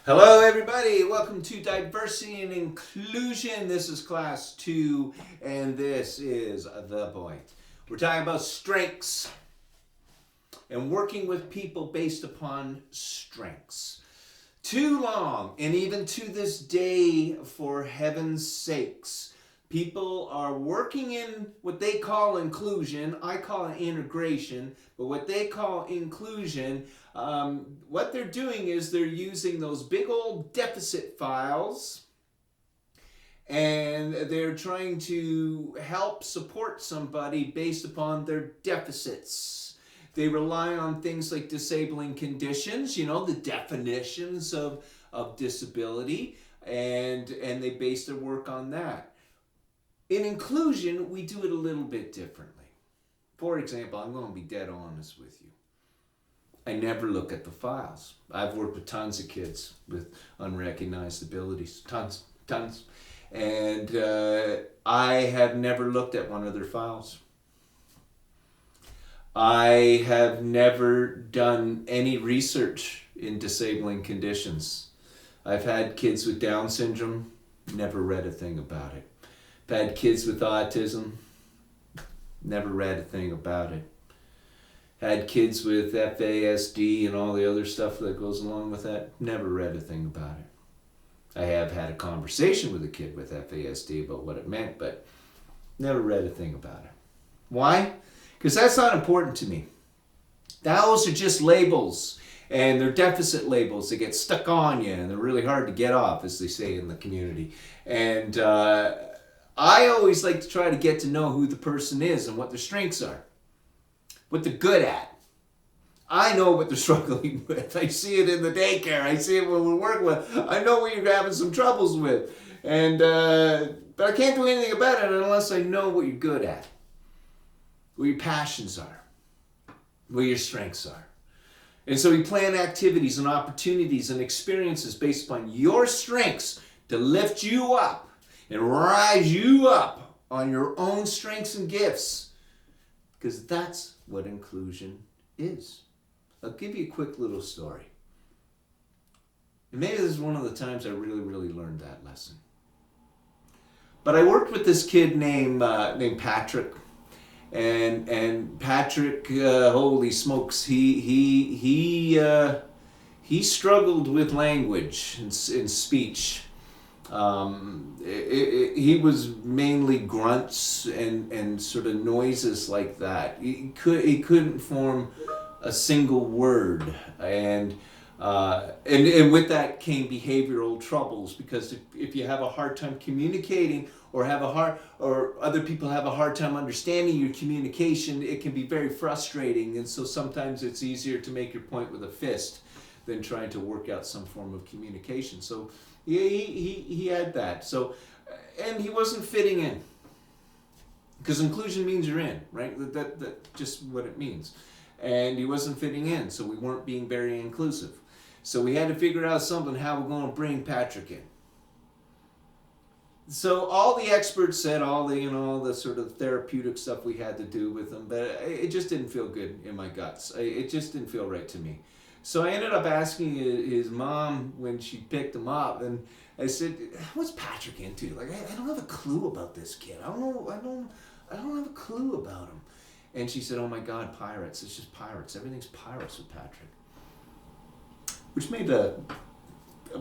Hello everybody, welcome to Diversity and Inclusion. This is class 2 and this is The Point. We're talking about strengths and working with people based upon strengths. Too long, and even to this day, for heaven's sakes, people are working in what they call inclusion. I call it integration, but what they call inclusion, what they're doing is they're using those big old deficit files and they're trying to help support somebody based upon their deficits. They rely on things like disabling conditions, the definitions of disability, and they base their work on that. In inclusion, we do it a little bit differently. For example, I'm going to be dead honest with you. I never look at the files. I've worked with tons of kids with unrecognized abilities, tons. And I have never looked at one of their files. I have never done any research in disabling conditions. I've had kids with Down syndrome, never read a thing about it. I've had kids with autism, never read a thing about it. Had kids with FASD and all the other stuff that goes along with that, never read a thing about it. I have had a conversation with a kid with FASD about what it meant, but never read a thing about it. Why? Because that's not important to me. Those are just labels, and they're deficit labels that get stuck on you, and they're really hard to get off, as they say in the community. And I always like to try to get to know who the person is and what their strengths are, what they're good at. I know what they're struggling with. I see it in the daycare. I see it when we're working with. I know what you're having some troubles with. And but I can't do anything about it unless I know what you're good at, what your passions are, what your strengths are. And so we plan activities and opportunities and experiences based upon your strengths to lift you up and rise you up on your own strengths and gifts. Because that's what inclusion is. I'll give you a quick little story. And maybe this is one of the times I really learned that lesson. But I worked with this kid named Patrick. And Patrick, holy smokes, he struggled with language and speech. He was mainly grunts and sort of noises like that. He couldn't form a single word, and with that came behavioral troubles, because if you have a hard time communicating or other people have a hard time understanding your communication, it can be very frustrating. And so sometimes it's easier to make your point with a fist than trying to work out some form of communication. So he had that. So, and he wasn't fitting in, because inclusion means you're in, right? That just what it means. And he wasn't fitting in, so we weren't being very inclusive. So we had to figure out something how we're going to bring Patrick in. So all the experts said all the sort of therapeutic stuff we had to do with him, but it just didn't feel good in my guts. It just didn't feel right to me. So I ended up asking his mom when she picked him up, and I said, "What's Patrick into? Like, I don't have a clue about this kid. I don't have a clue about him." And she said, "Oh my God, pirates! It's just pirates. Everything's pirates with Patrick," which made a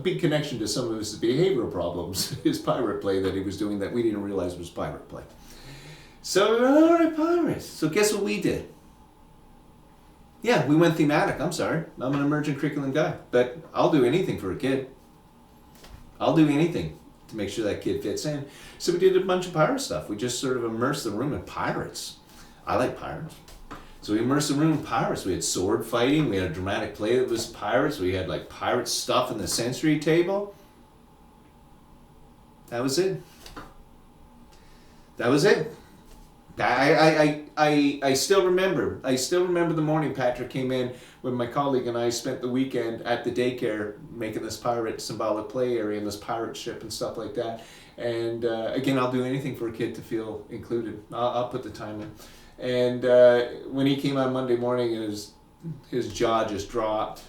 big connection to some of his behavioral problems, his pirate play that he was doing that we didn't realize was pirate play. So, all right, pirates. So guess what we did? Yeah, we went thematic. I'm sorry. I'm an emergent curriculum guy, but I'll do anything for a kid. I'll do anything to make sure that kid fits in. So we did a bunch of pirate stuff. We just sort of immersed the room in pirates. I like pirates. So we immersed the room in pirates. We had sword fighting. We had a dramatic play that was pirates. We had like pirate stuff in the sensory table. That was it. I still remember. The morning Patrick came in when my colleague and I spent the weekend at the daycare making this pirate symbolic play area and this pirate ship and stuff like that. And again, I'll do anything for a kid to feel included. I'll put the time in. And when he came on Monday morning, his jaw just dropped.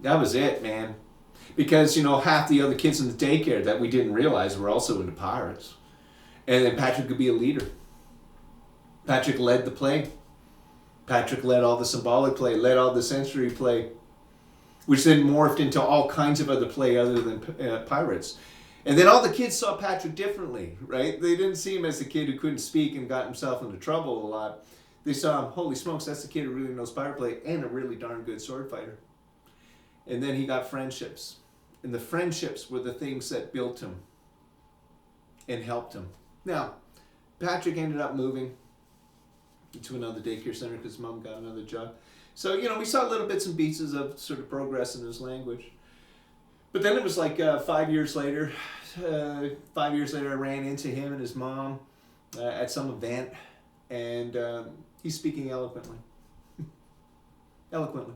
That was it, man. Because, half the other kids in the daycare that we didn't realize were also into pirates. And then Patrick could be a leader. Patrick led the play. Patrick led all the symbolic play, led all the sensory play, which then morphed into all kinds of other play other than pirates. And then all the kids saw Patrick differently, right? They didn't see him as the kid who couldn't speak and got himself into trouble a lot. They saw him, holy smokes, that's the kid who really knows pirate play and a really darn good sword fighter. And then he got friendships. And the friendships were the things that built him and helped him. Now, Patrick ended up moving to another daycare center because mom got another job. So, we saw little bits and pieces of sort of progress in his language. But then it was like 5 years later. 5 years later, I ran into him and his mom at some event. And he's speaking eloquently. Eloquently.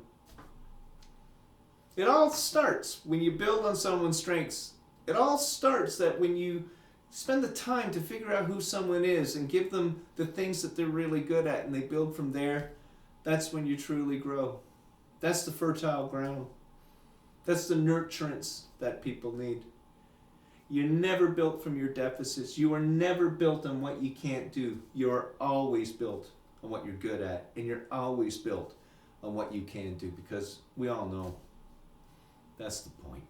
It all starts when you build on someone's strengths. It all starts that when you spend the time to figure out who someone is and give them the things that they're really good at and they build from there, that's when you truly grow. That's the fertile ground. That's the nurturance that people need. You're never built from your deficits. You are never built on what you can't do. You are always built on what you're good at, and you're always built on what you can do, because we all know that's the point.